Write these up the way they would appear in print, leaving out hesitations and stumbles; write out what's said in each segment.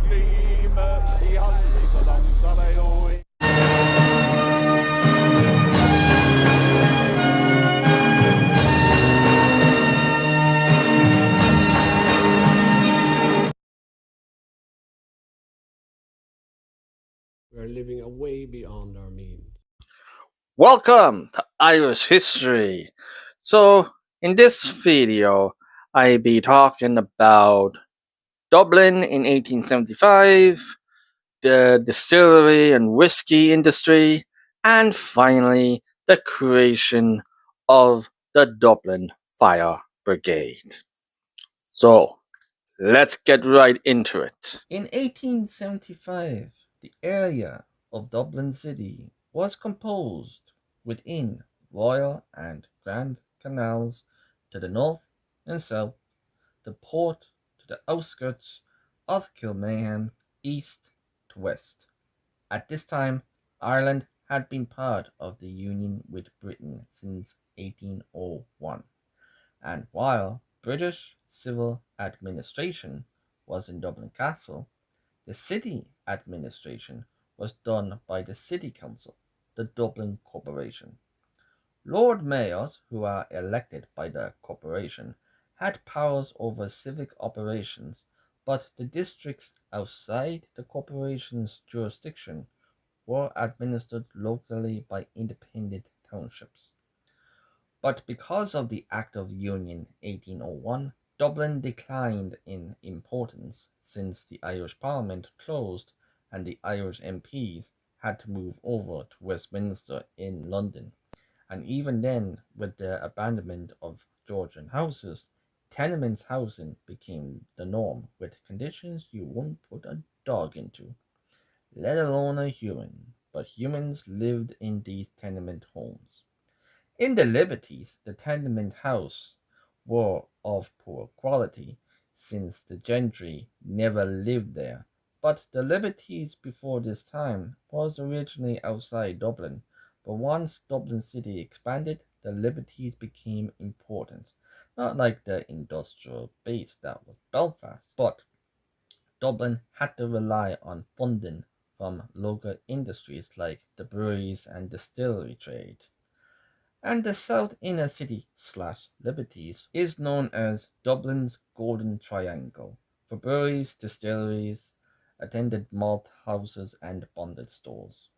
We are living way beyond our means. Welcome to Irish History. So, in this video, I'll be talking about Dublin in 1875, the distillery and whiskey industry, and finally, the creation of the Dublin Fire Brigade. So, let's get right into it. In 1875, the area of Dublin City was composed within Royal and Grand Canals to the north and south, the port to the outskirts of Kilmainham east to west. At this time, Ireland had been part of the Union with Britain since 1801, and while British civil administration was in Dublin Castle, the city administration was done by the City Council, the Dublin Corporation. Lord Mayors, who are elected by the corporation, had powers over civic operations, but the districts outside the corporation's jurisdiction were administered locally by independent townships. But because of the Act of Union 1801, Dublin declined in importance since the Irish Parliament closed and the Irish MPs had to move over to Westminster in London. And even then, with the abandonment of Georgian houses, tenement housing became the norm, with conditions you wouldn't put a dog into, let alone a human. But humans lived in these tenement homes. In the Liberties, the tenement houses were of poor quality, since the gentry never lived there, but the Liberties before this time was originally outside Dublin, but once Dublin city expanded, the Liberties became important, not like the industrial base that was Belfast, but Dublin had to rely on funding from local industries like the breweries and distillery trade. And the South Inner City / Liberties is known as Dublin's Golden Triangle for breweries, distilleries, attended malt houses, and bonded stores.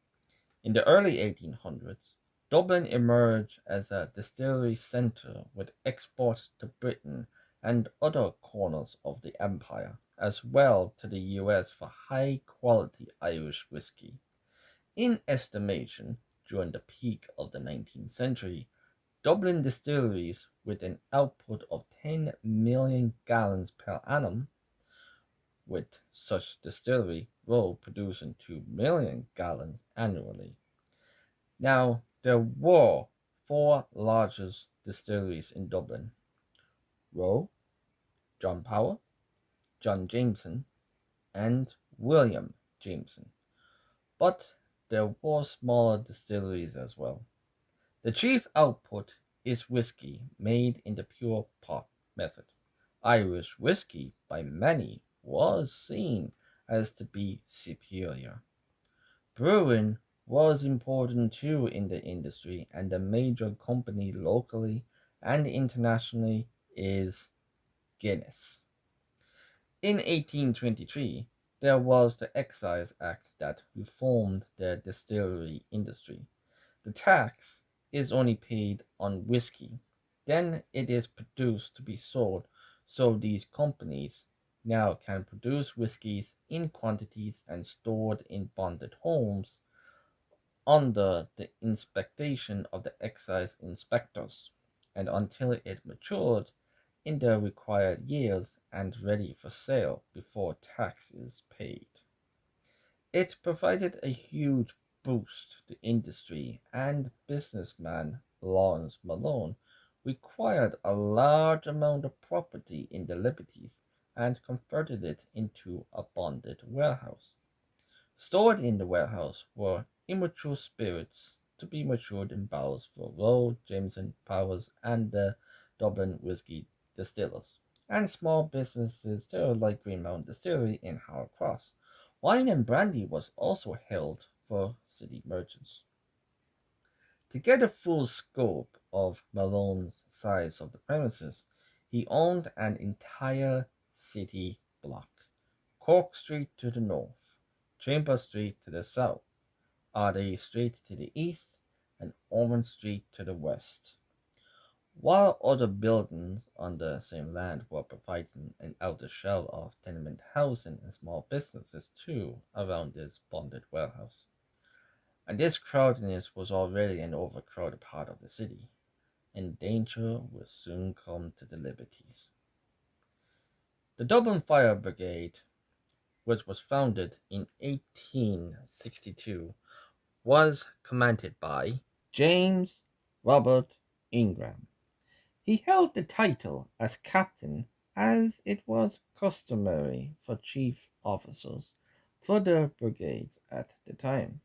In the early 1800s, Dublin emerged as a distillery centre with export to Britain and other corners of the empire, as well to the US for high-quality Irish whiskey. In estimation, during the peak of the 19th century, Dublin distilleries, with an output of 10 million gallons per annum, with such distillery were producing 2 million gallons annually. Now, there were four largest distilleries in Dublin: Roe, John Power, John Jameson, and William Jameson. But there were smaller distilleries as well. The chief output is whiskey made in the pure pot method. Irish whiskey, by many, was seen as to be superior. Brewing was important too in the industry, and a major company locally and internationally is Guinness. In 1823, there was the Excise Act that reformed the distillery industry. The tax is only paid on whiskey, then it is produced to be sold, so these companies now can produce whiskies in quantities and stored in bonded homes under the inspection of the excise inspectors, and until it matured in the required years and ready for sale before tax is paid. It provided a huge boost to industry, and businessman Lawrence Malone required a large amount of property in the Liberties and converted it into a bonded warehouse. Stored in the warehouse were immature spirits to be matured in barrels for Roe, Jameson, Powers, and the Dublin whiskey distillers. and small businesses too, like Greenmount Distillery in Howard Cross. Wine and brandy was also held for city merchants. To get a full scope of Malone's size of the premises, he owned an entire city block. Cork Street to the north, Chambers Street to the south, Ardee Street to the east, and Ormond Street to the west. While other buildings on the same land were providing an outer shell of tenement housing and small businesses too around this bonded warehouse. And this crowdedness was already an overcrowded part of the city, and danger would soon come to the Liberties. The Dublin Fire Brigade, which was founded in 1862, was commanded by James Robert Ingram. He held the title as captain, as it was customary for chief officers for the brigades at the time.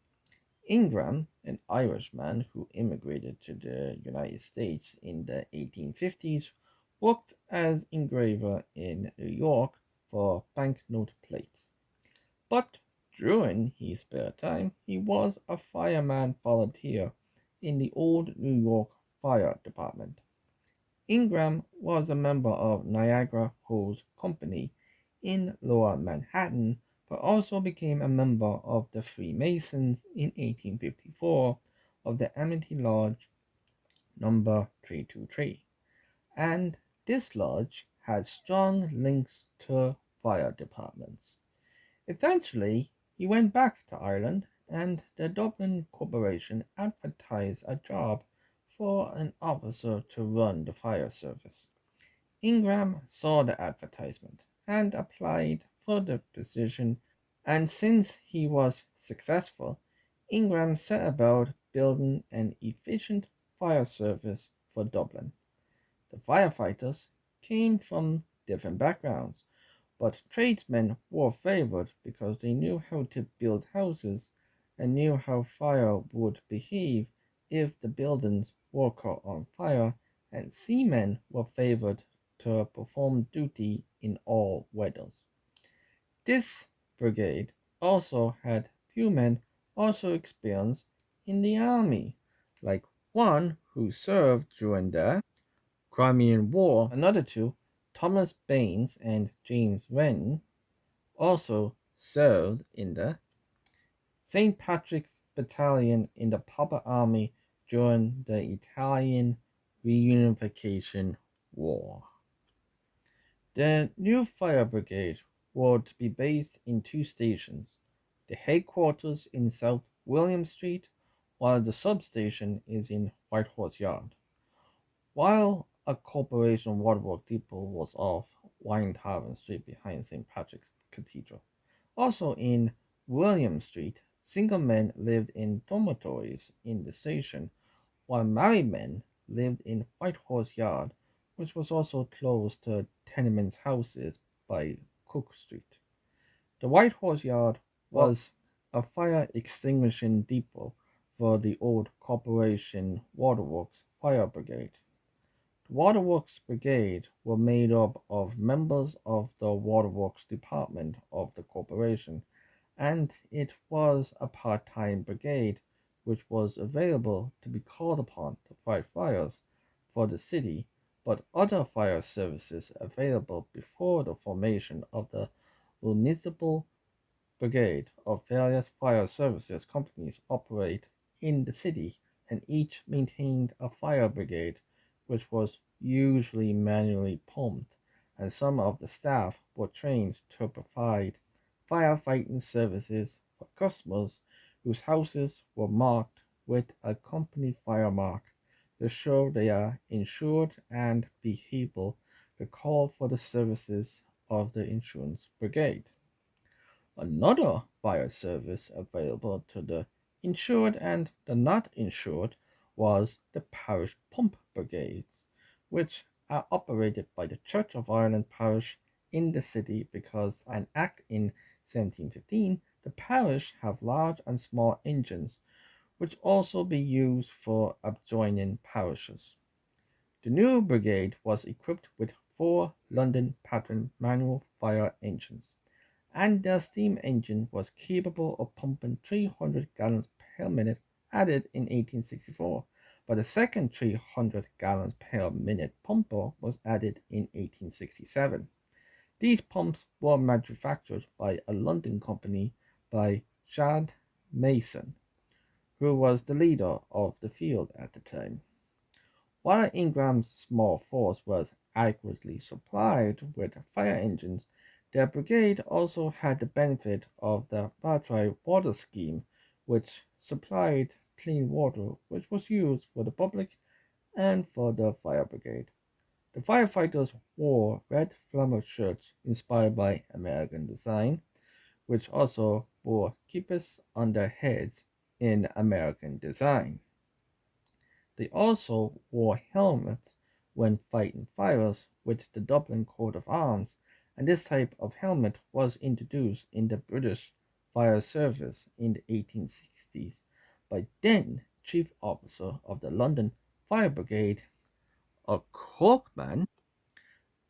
Ingram, an Irishman who immigrated to the United States in the 1850s, worked as engraver in New York for banknote plates. But during his spare time, he was a fireman volunteer in the old New York Fire Department. Ingram was a member of Niagara Hose Company in Lower Manhattan, but also became a member of the Freemasons in 1854 of the Amity Lodge number 323, and this lodge had strong links to fire departments. Eventually, he went back to Ireland, and the Dublin Corporation advertised a job for an officer to run the fire service. Ingram saw the advertisement and applied for the position, and since he was successful, Ingram set about building an efficient fire service for Dublin. The firefighters came from different backgrounds, but tradesmen were favored because they knew how to build houses and knew how fire would behave if the buildings were caught on fire, and seamen were favored to perform duty in all weathers. This brigade also had few men also experienced in the army, like one who served during the Crimean War. Another two, Thomas Baines and James Wren, also served in the St. Patrick's Battalion in the Papa Army during the Italian Reunification War. The new fire brigade would be based in two stations, the headquarters in South William Street, while the substation is in Whitehorse Yard. While a corporation waterwork depot was off Weinhaven Street behind St. Patrick's Cathedral. Also in William Street, single men lived in dormitories in the station, while married men lived in Whitehorse Yard, which was also close to tenement houses by Cook Street. The Whitehorse Yard was a fire extinguishing depot for the old Corporation Waterworks Fire Brigade. The Waterworks Brigade were made up of members of the Waterworks Department of the corporation, and it was a part-time brigade which was available to be called upon to fight fires for the city, but other fire services available before the formation of the municipal brigade of various fire services companies operate in the city, and each maintained a fire brigade which was usually manually pumped, and some of the staff were trained to provide firefighting services for customers whose houses were marked with a company fire mark to show they are insured and be able to call for the services of the insurance brigade. Another fire service available to the insured and the not insured was the parish pump brigades, which are operated by the Church of Ireland parish in the city because an act in 1715 the parish have large and small engines which also be used for adjoining parishes. The new brigade was equipped with 4 London pattern manual fire engines, and their steam engine was capable of pumping 300 gallons per minute, added in 1864, but a second 300 gallons per minute pumper was added in 1867. These pumps were manufactured by a London company by James Mason, who was the leader of the field at the time. While Ingram's small force was adequately supplied with fire engines, their brigade also had the benefit of the Bartry water scheme, which supplied clean water which was used for the public and for the fire brigade. The firefighters wore red flannel shirts inspired by American design, which also wore keepers on their heads in American design. They also wore helmets when fighting fires with the Dublin coat of arms, and this type of helmet was introduced in the British fire service in the 1860s by then Chief Officer of the London Fire Brigade, a Corkman,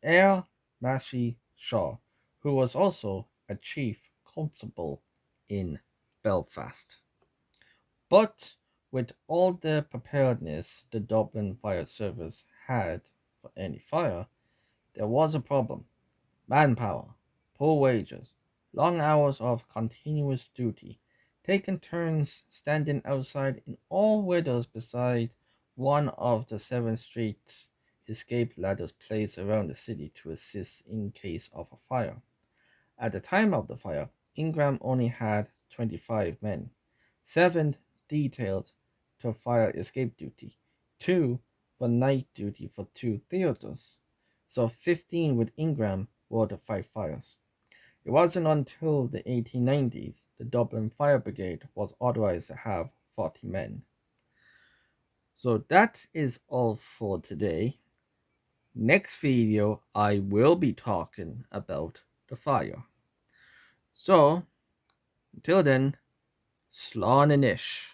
Air Massey Shaw, who was also a chief constable in Belfast. But with all the preparedness the Dublin Fire Service had for any fire, there was a problem: manpower, poor wages, long hours of continuous duty, taking turns standing outside in all weathers beside one of the 7 straight escape ladders placed around the city to assist in case of a fire. At the time of the fire, Ingram only had 25 men, 7 detailed to fire escape duty, 2 for night duty for 2 theaters, so 15 with Ingram were to fight fires. It wasn't until the 1890s the Dublin Fire Brigade was authorized to have 40 men. So that is all for today. Next video I will be talking about the fire. So until then, slán in ish.